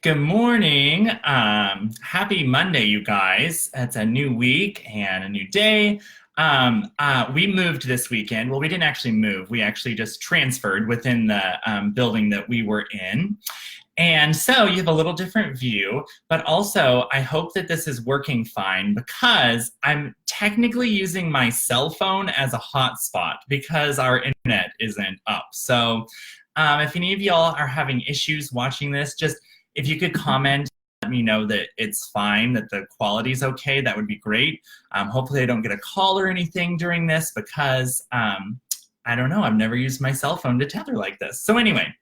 Good morning. Happy Monday, you guys. It's a new week and a new day. We moved this weekend. Well, we didn't actually move. We actually just transferred within the building that we were in. And so you have a little different view, but also I hope that this is working fine because I'm technically using my cell phone as a hotspot because our internet isn't up. So if any of y'all are having issues watching this, just if you could comment, let me know that it's fine, that the quality's okay, that would be great. Hopefully I don't get a call or anything during this because I don't know, I've never used my cell phone to tether like this. So anyway,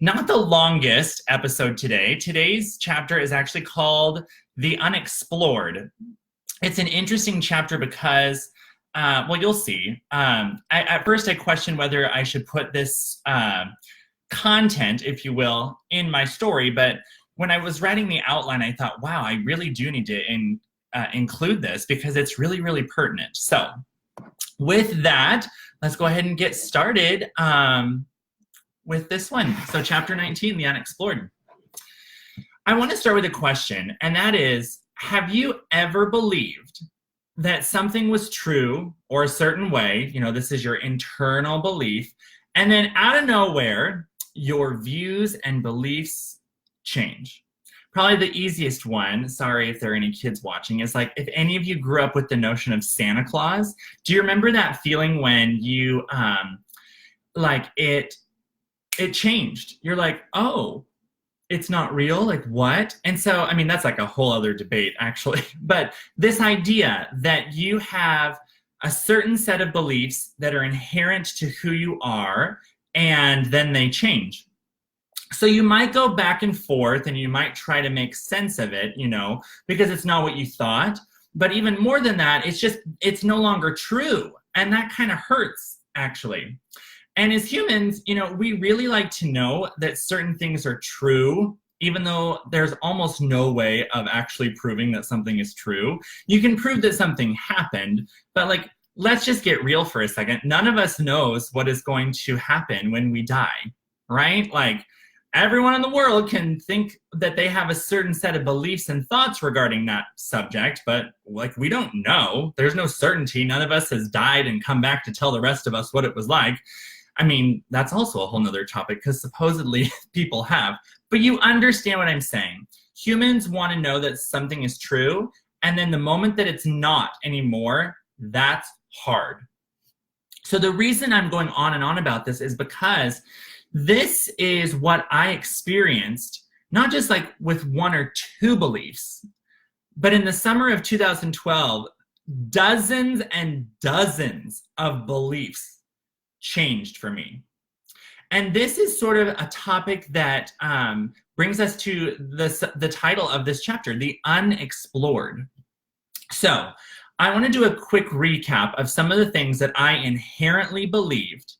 not the longest episode today. Today's chapter is actually called The Unexplored. It's an interesting chapter because, well, you'll see. At first I questioned whether I should put this content, if you will, in my story, but when I was writing the outline, I thought, wow, I really do need to include this because it's really, really pertinent. So with that, let's go ahead and get started with this one. So chapter 19, The Unexplored. I want to start with a question, and that is, have you ever believed that something was true or a certain way? You know, this is your internal belief, and then out of nowhere, your views and beliefs change. Probably the easiest one, sorry if there are any kids watching, is like if any of you grew up with the notion of Santa Claus, do you remember that feeling when you, like it changed? You're like, oh, it's not real, like what? And so, I mean, that's like a whole other debate actually, but this idea that you have a certain set of beliefs that are inherent to who you are, and then they change. So you might go back and forth and you might try to make sense of it, you know, because it's not what you thought. But even more than that, it's no longer true. And that kind of hurts, actually. And as humans, you know, we really like to know that certain things are true, even though there's almost no way of actually proving that something is true. You can prove that something happened, but like, let's just get real for a second. None of us knows what is going to happen when we die, right? Like everyone in the world can think that they have a certain set of beliefs and thoughts regarding that subject, but like we don't know. There's no certainty. None of us has died and come back to tell the rest of us what it was like. I mean, that's also a whole nother topic because supposedly people have, but you understand what I'm saying. Humans want to know that something is true, and then the moment that it's not anymore, that's hard. So the reason I'm going on and on about this is because this is what I experienced, not just like with one or two beliefs, but in the summer of 2012, dozens and dozens of beliefs changed for me. And this is sort of a topic that brings us to the title of this chapter, The Unexplored. So I want to do a quick recap of some of the things that I inherently believed,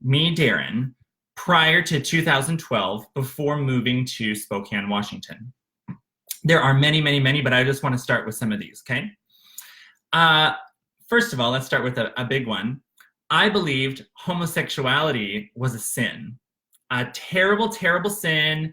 me, Darren, prior to 2012, before moving to Spokane, Washington. There are many, many, many, but I just want to start with some of these, okay? First of all, let's start with a big one. I believed homosexuality was a sin, a terrible, terrible sin.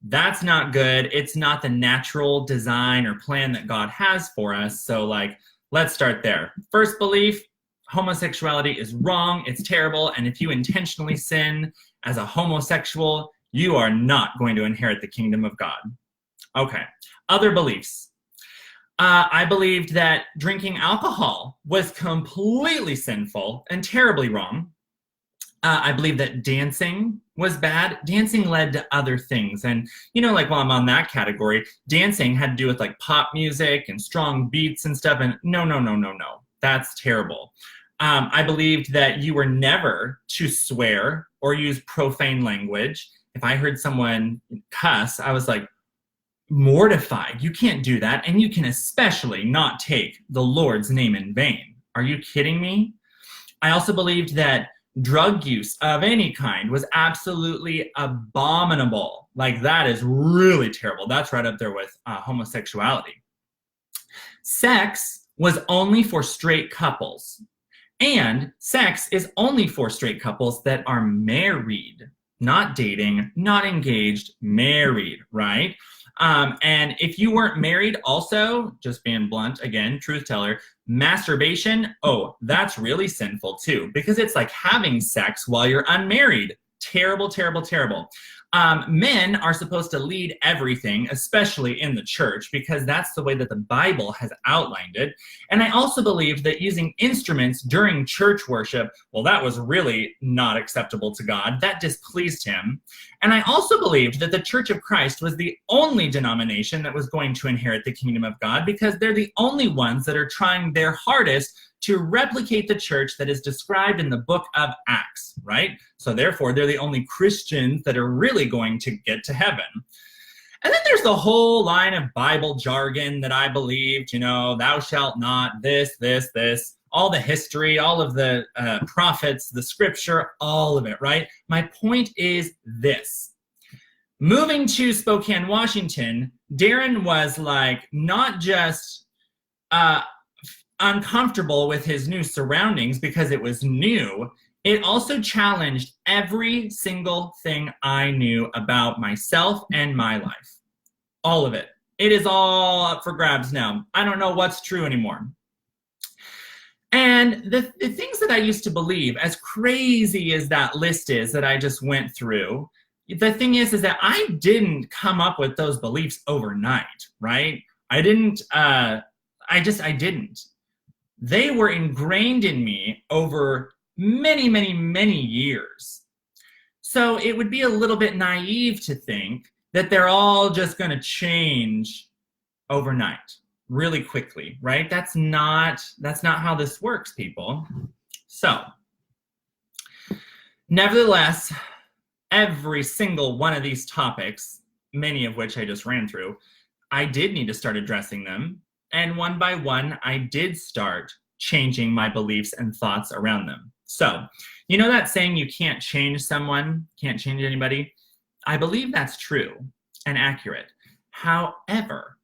That's not good. It's not the natural design or plan that God has for us. So like, let's start there. First belief, homosexuality is wrong. It's terrible. And if you intentionally sin as a homosexual, you are not going to inherit the kingdom of God. Okay. Other beliefs. I believed that drinking alcohol was completely sinful and terribly wrong. I believed that dancing was bad. Dancing led to other things. And, you know, like while I'm on that category, dancing had to do with like pop music and strong beats and stuff. And no. That's terrible. I believed that you were never to swear or use profane language. If I heard someone cuss, I was like, mortified. You can't do that. And you can especially not take the Lord's name in vain. Are you kidding me? I also believed that drug use of any kind was absolutely abominable. Like that is really terrible. That's right up there with homosexuality. Sex was only for straight couples. And sex is only for straight couples that are married, not dating, not engaged, married, right? And if you weren't married, also, just being blunt, again, truth teller, masturbation, oh, that's really sinful too, because it's like having sex while you're unmarried. Terrible, terrible, terrible. Men are supposed to lead everything, especially in the church, because that's the way that the Bible has outlined it. And I also believed that using instruments during church worship, well, that was really not acceptable to God. That displeased him. And I also believed that the Church of Christ was the only denomination that was going to inherit the kingdom of God, because they're the only ones that are trying their hardest to replicate the church that is described in the book of Acts, right? So therefore, they're the only Christians that are really going to get to heaven. And then there's the whole line of Bible jargon that I believed, thou shalt not, this, all the history, all of the prophets, the scripture, all of it, right? My point is this. Moving to Spokane, Washington, Darren was like not just uncomfortable with his new surroundings because it was new. It also challenged every single thing I knew about myself and my life. All of it. It is all up for grabs now. I don't know what's true anymore. And the things that I used to believe, as crazy as that list is that I just went through, the thing is that I didn't come up with those beliefs overnight, right? I didn't. They were ingrained in me over many, many, many years. So it would be a little bit naive to think that they're all just going to change overnight, really quickly, right? That's not how this works, people. So, nevertheless, every single one of these topics, many of which I just ran through, I did need to start addressing them. And one by one, I did start changing my beliefs and thoughts around them. So, you know that saying, you can't change someone, can't change anybody? I believe that's true and accurate. However,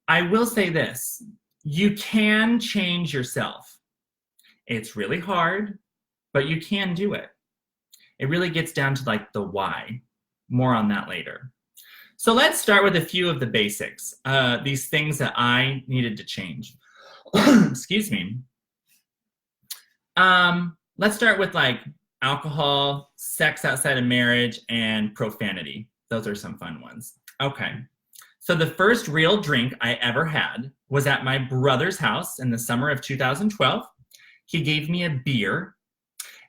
I will say this, you can change yourself. It's really hard, but you can do it. It really gets down to like the why. More on that later. So let's start with a few of the basics, these things that I needed to change. Excuse me. Let's start with like alcohol, sex outside of marriage, and profanity. Those are some fun ones. Okay. So the first real drink I ever had was at my brother's house in the summer of 2012. He gave me a beer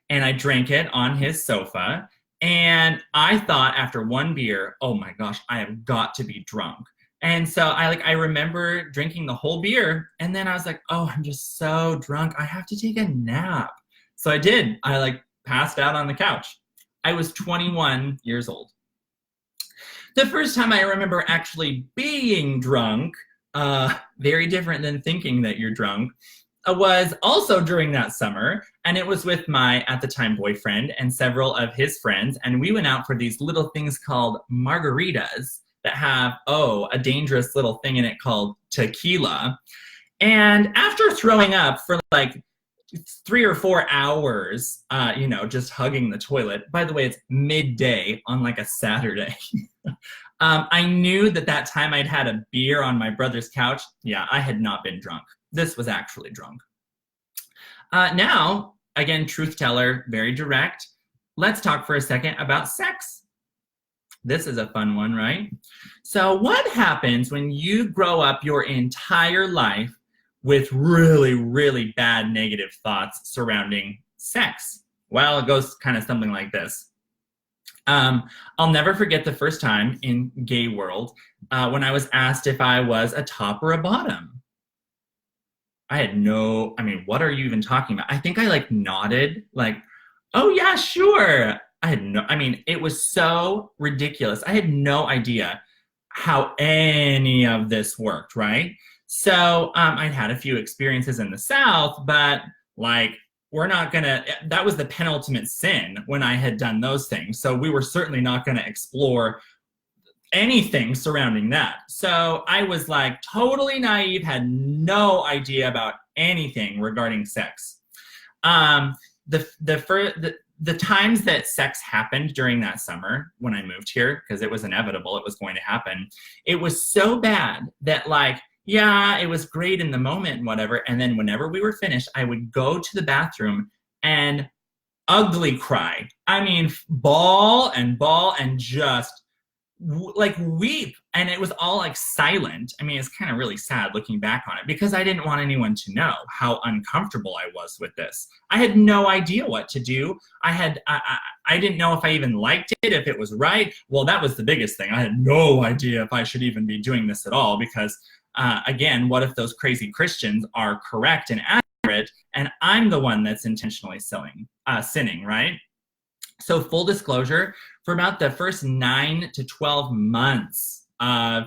and I drank it on his sofa. And I thought after one beer, oh my gosh, I have got to be drunk. And so I remember drinking the whole beer and then I was like, oh, I'm just so drunk. I have to take a nap. So I did. I passed out on the couch. I was 21 years old. The first time I remember actually being drunk, very different than thinking that you're drunk, was also during that summer, and it was with my, at the time, boyfriend and several of his friends, and we went out for these little things called margaritas that have, a dangerous little thing in it called tequila. And after throwing up for 3 or 4 hours, just hugging the toilet, by the way, it's midday on a Saturday, I knew that time I'd had a beer on my brother's couch. Yeah, I had not been drunk. This was actually drunk. Now, again, truth teller, very direct. Let's talk for a second about sex. This is a fun one, right? So what happens when you grow up your entire life with really, really bad negative thoughts surrounding sex? Well, it goes kind of something like this. I'll never forget the first time in gay world when I was asked if I was a top or a bottom. I had what are you even talking about? I think I nodded, oh yeah, sure. It was so ridiculous. I had no idea how any of this worked, right? So I'd had a few experiences in the South, but that was the penultimate sin when I had done those things. So we were certainly not going to explore anything surrounding that. So I was totally naive, had no idea about anything regarding sex. The the times that sex happened during that summer when I moved here, because it was inevitable, it was going to happen, it was so bad that like, yeah, it was great in the moment and whatever. And then whenever we were finished, I would go to the bathroom and ugly cry. I mean, bawl and just like weep. And it was all like silent. I mean, it's kind of really sad looking back on it because I didn't want anyone to know how uncomfortable I was with this. I had no idea what to do. I didn't know if I even liked it, if it was right. Well, that was the biggest thing. I had no idea if I should even be doing this at all because again, what if those crazy Christians are correct and accurate and I'm the one that's intentionally sinning, right? So full disclosure, for about the first 9 to 12 months of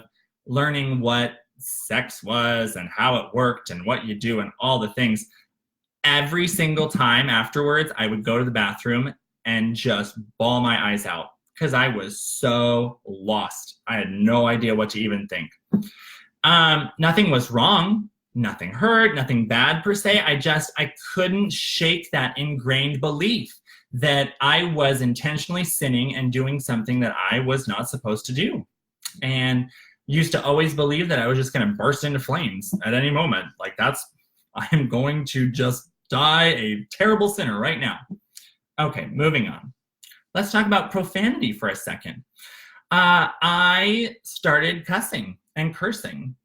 learning what sex was and how it worked and what you do and all the things, every single time afterwards, I would go to the bathroom and just bawl my eyes out because I was so lost. I had no idea what to even think. Nothing was wrong. Nothing hurt, nothing bad per se. I couldn't shake that ingrained belief that I was intentionally sinning and doing something that I was not supposed to do. And used to always believe that I was just going to burst into flames at any moment. Like I'm going to just die a terrible sinner right now. Okay, moving on. Let's talk about profanity for a second. I started cussing and cursing.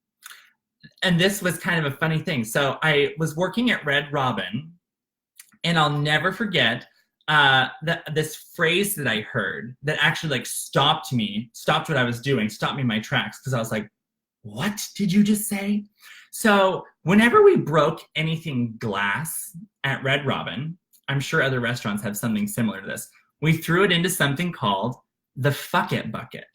And this was kind of a funny thing. So I was working at Red Robin, and I'll never forget this phrase that I heard that actually like stopped what I was doing, stopped me in my tracks, because I was like, what did you just say? So whenever we broke anything glass at Red Robin, I'm sure other restaurants have something similar to this, we threw it into something called the fuck it bucket.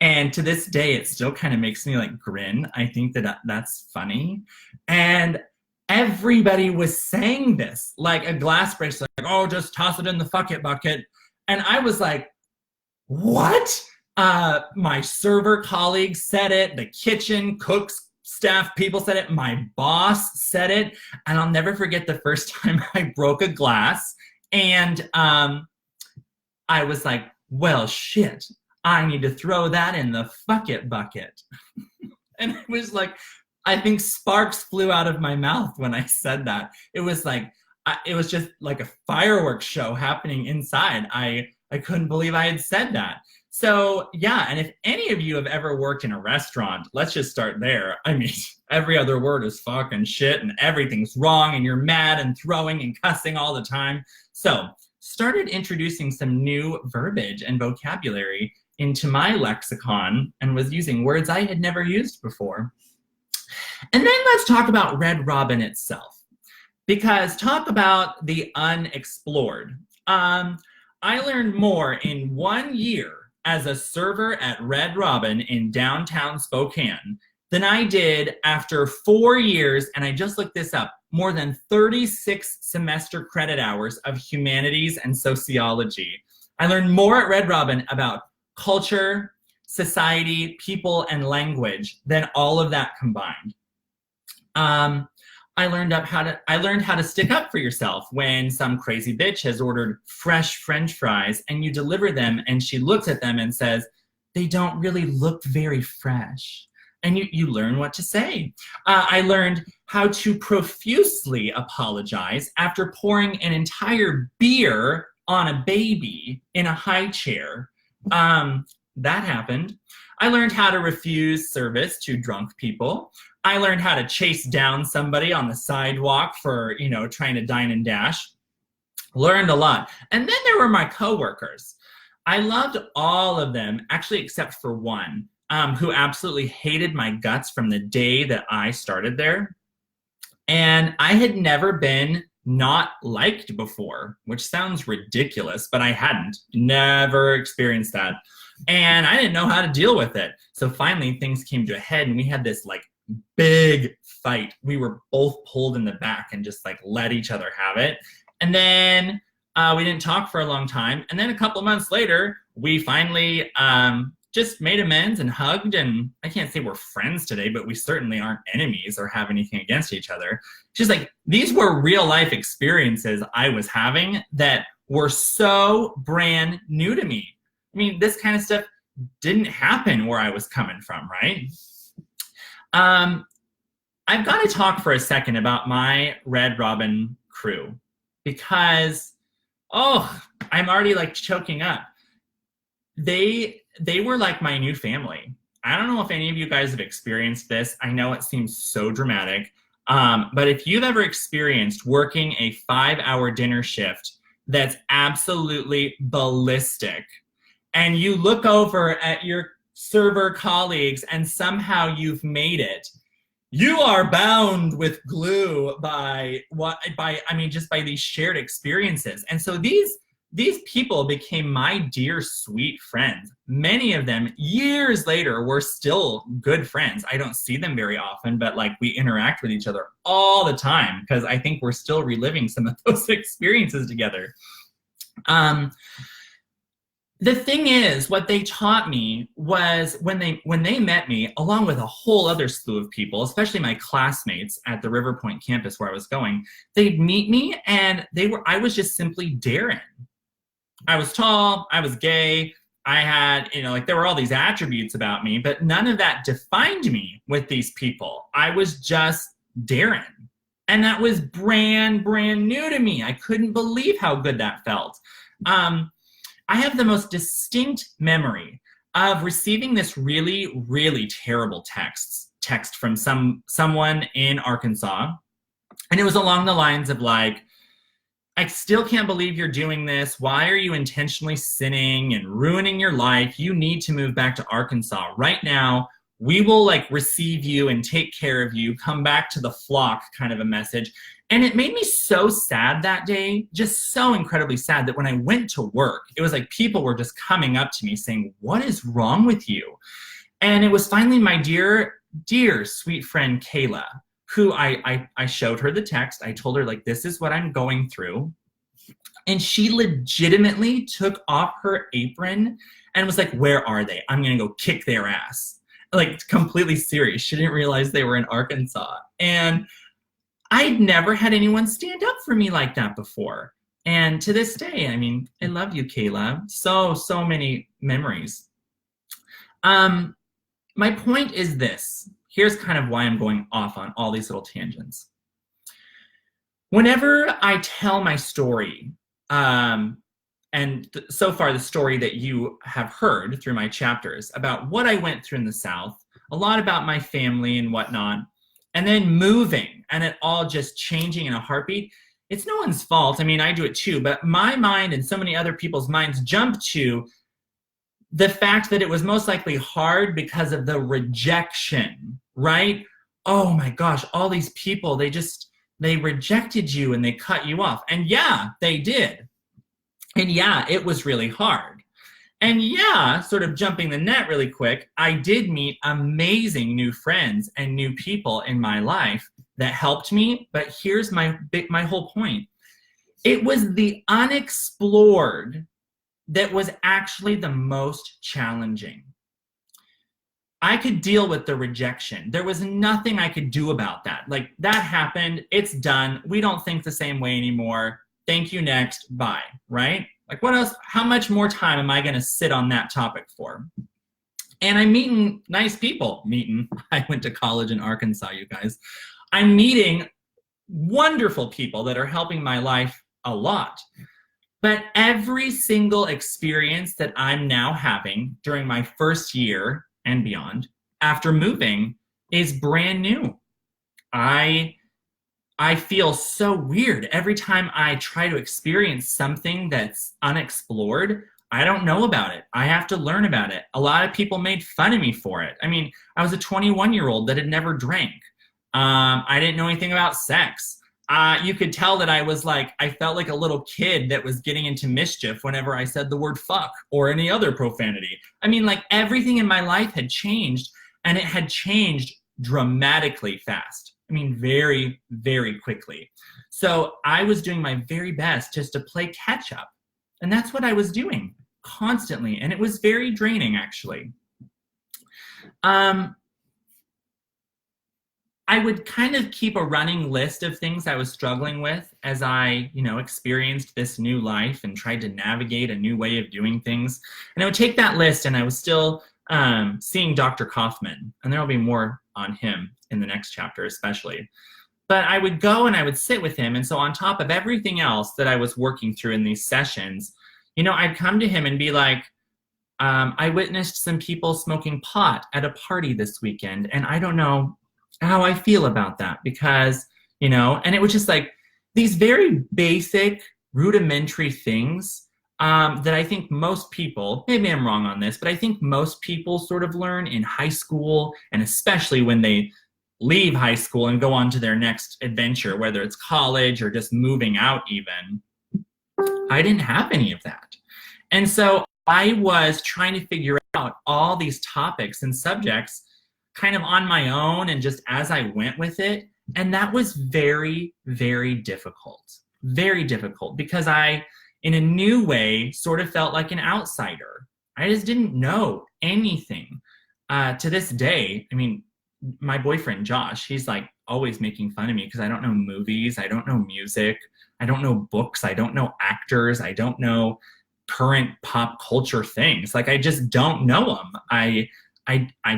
And to this day, it still kind of makes me like grin. I think that's funny. And everybody was saying this, like a glass breaks, like, oh, just toss it in the fuck it bucket. And I was like, what? My server colleagues said it. The kitchen, cooks, staff, people said it. My boss said it. And I'll never forget the first time I broke a glass. And I was like, well, shit. I need to throw that in the fuck it bucket. And it was like, I think sparks flew out of my mouth when I said that. It was like, it was just like a fireworks show happening inside. I couldn't believe I had said that. So yeah, and if any of you have ever worked in a restaurant, let's just start there. I mean, every other word is fucking shit and everything's wrong and you're mad and throwing and cussing all the time. So started introducing some new verbiage and vocabulary into my lexicon and was using words I had never used before. And then let's talk about Red Robin itself, because talk about the unexplored. I learned more in 1 year as a server at Red Robin in downtown Spokane than I did after 4 years, and I just looked this up, more than 36 semester credit hours of humanities and sociology. I learned more at Red Robin about culture, society, people, and language than all of that combined. I learned how to stick up for yourself when some crazy bitch has ordered fresh French fries and you deliver them and she looks at them and says, they don't really look very fresh. And you learn what to say. I learned how to profusely apologize after pouring an entire beer on a baby in a high chair. That happened. I learned how to refuse service to drunk people. I learned how to chase down somebody on the sidewalk for, trying to dine and dash. Learned a lot. And then there were my coworkers. I loved all of them, actually, except for one, who absolutely hated my guts from the day that I started there. And I had never been not liked before, which sounds ridiculous, but I hadn't, never experienced that. And I didn't know how to deal with it. So finally things came to a head and we had this like big fight. We were both pulled in the back and just like let each other have it. And then we didn't talk for a long time. And then a couple of months later, we finally just made amends and hugged. And I can't say we're friends today, but we certainly aren't enemies or have anything against each other. Just like these were real life experiences I was having that were so brand new to me. I mean, this kind of stuff didn't happen where I was coming from, right? I've got to talk for a second about my Red Robin crew because, oh, I'm already like choking up. They were like my new family. I don't know if any of you guys have experienced this. I know it seems so dramatic, but if you've ever experienced working a 5-hour dinner shift that's absolutely ballistic, and you look over at your server colleagues and somehow you've made it, you are bound with glue by just by these shared experiences. And so these people became my dear sweet friends. Many of them years later were still good friends. I don't see them very often, but like we interact with each other all the time because I think we're still reliving some of those experiences together. The thing is, what they taught me was when they met me, along with a whole other slew of people, especially my classmates at the River Point campus where I was going, they'd meet me and I was just simply Darren. I was tall, I was gay, I had, there were all these attributes about me, but none of that defined me with these people. I was just Darren. And that was brand new to me. I couldn't believe how good that felt. I have the most distinct memory of receiving this really, really terrible text from someone in Arkansas. And it was along the lines of like, I still can't believe you're doing this. Why are you intentionally sinning and ruining your life? You need to move back to Arkansas right now. We will like receive you and take care of you. Come back to the flock, kind of a message. And it made me so sad that day, just so incredibly sad that when I went to work, it was like people were just coming up to me saying, what is wrong with you? And it was finally my dear, dear sweet friend, Kayla, who I showed her the text. I told her like, this is what I'm going through. And she legitimately took off her apron and was like, where are they? I'm going to go kick their ass. Like completely serious. She didn't realize they were in Arkansas. And I'd never had anyone stand up for me like that before. And to this day, I mean, I love you, Kayla. So many memories. My point is this. Here's kind of why I'm going off on all these little tangents. Whenever I tell my story, so far the story that you have heard through my chapters about what I went through in the South, a lot about my family and whatnot, and then moving and it all just changing in a heartbeat, it's no one's fault. I mean, I do it too, but my mind and so many other people's minds jump to the fact that it was most likely hard because of the rejection, right? Oh my gosh, all these people, they rejected you and they cut you off. And yeah, they did. And yeah, it was really hard. And yeah, sort of jumping the net really quick, I did meet amazing new friends and new people in my life that helped me. But here's my whole point. It was the unexplored that was actually the most challenging. I could deal with the rejection. There was nothing I could do about that. Like, that happened, it's done. We don't think the same way anymore. Thank you, next, bye, right? Like, what else? How much more time am I going to sit on that topic for? And I'm meeting nice people. I went to college in Arkansas, you guys. I'm meeting wonderful people that are helping my life a lot. But every single experience that I'm now having during my first year and beyond after moving is brand new. I feel so weird every time I try to experience something that's unexplored. I don't know about it. I have to learn about it. A lot of people made fun of me for it. I mean, I was a 21-year-old that had never drank. I didn't know anything about sex. You could tell that I felt like a little kid that was getting into mischief whenever I said the word fuck or any other profanity. I mean, like, everything in my life had changed, and it had changed dramatically fast. I mean, very, very quickly. So I was doing my very best just to play catch up. And that's what I was doing constantly. And it was very draining, actually. I I would kind of keep a running list of things I was struggling with as I, experienced this new life and tried to navigate a new way of doing things. And I would take that list, and I was still seeing Dr. Kaufman, and there will be more on him in the next chapter especially. But I would go and I would sit with him, and so on top of everything else that I was working through in these sessions, I'd come to him and be like, I witnessed some people smoking pot at a party this weekend, and I don't know how I feel about that because, and it was just like these very basic, rudimentary things that I think most people, maybe I'm wrong on this, but I think most people sort of learn in high school, and especially when they leave high school and go on to their next adventure, whether it's college or just moving out even. I didn't have any of that. And so I was trying to figure out all these topics and subjects kind of on my own and just as I went with it. And that was very, very difficult. Very difficult because I, in a new way, sort of felt like an outsider. I just didn't know anything. To this day, I mean, my boyfriend, Josh, he's like always making fun of me because I don't know movies, I don't know music, I don't know books, I don't know actors, I don't know current pop culture things. Like I just don't know them. I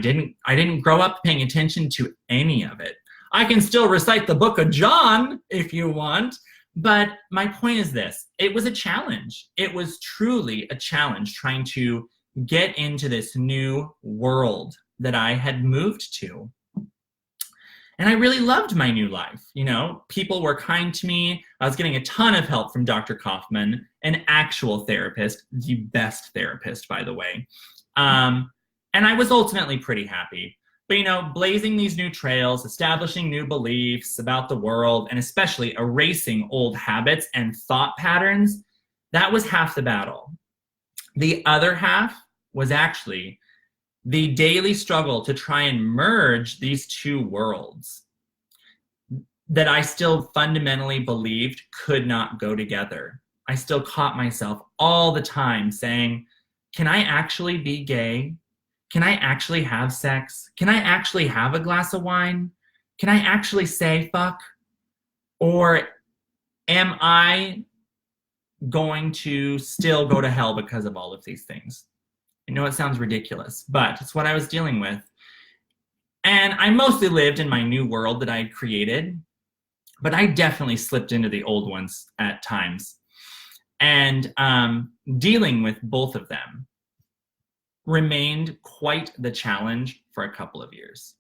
didn't grow up paying attention to any of it. I can still recite the book of John if you want, but my point is this. It was a challenge. It was truly a challenge trying to get into this new world that I had moved to. And I really loved my new life. People were kind to me. I was getting a ton of help from Dr. Kaufman, an actual therapist, the best therapist, by the way. And I was ultimately pretty happy. But, blazing these new trails, establishing new beliefs about the world, and especially erasing old habits and thought patterns, that was half the battle. The other half was actually the daily struggle to try and merge these two worlds that I still fundamentally believed could not go together. I still caught myself all the time saying, can I actually be gay? Can I actually have sex? Can I actually have a glass of wine? Can I actually say fuck? Or am I going to still go to hell because of all of these things? I know it sounds ridiculous, but it's what I was dealing with. And I mostly lived in my new world that I had created, but I definitely slipped into the old ones at times. And dealing with both of them remained quite the challenge for a couple of years.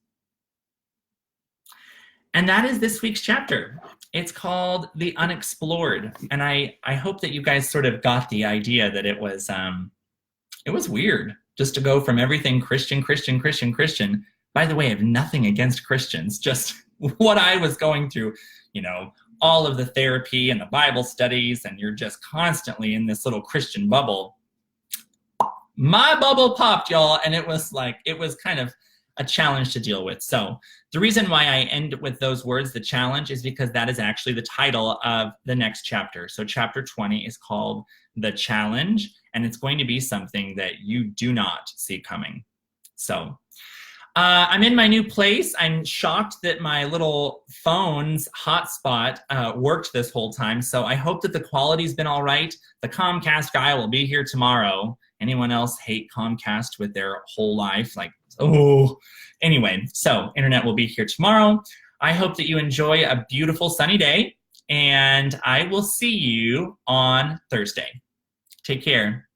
And that is this week's chapter. It's called The Unexplored. And I hope that you guys sort of got the idea that it was weird just to go from everything Christian. By the way, I have nothing against Christians, just what I was going through, all of the therapy and the Bible studies, and you're just constantly in this little Christian bubble. My bubble popped, y'all, and it was kind of a challenge to deal with. So the reason why I end with those words, the challenge, is because that is actually the title of the next chapter. So chapter 20 is called The Challenge, and it's going to be something that you do not see coming. So I'm in my new place. I'm shocked that my little phone's hotspot worked this whole time. So I hope that the quality's been all right. The Comcast guy will be here tomorrow. Anyone else hate Comcast with their whole life? Anyway, so internet will be here tomorrow. I hope that you enjoy a beautiful sunny day, and I will see you on Thursday. Take care.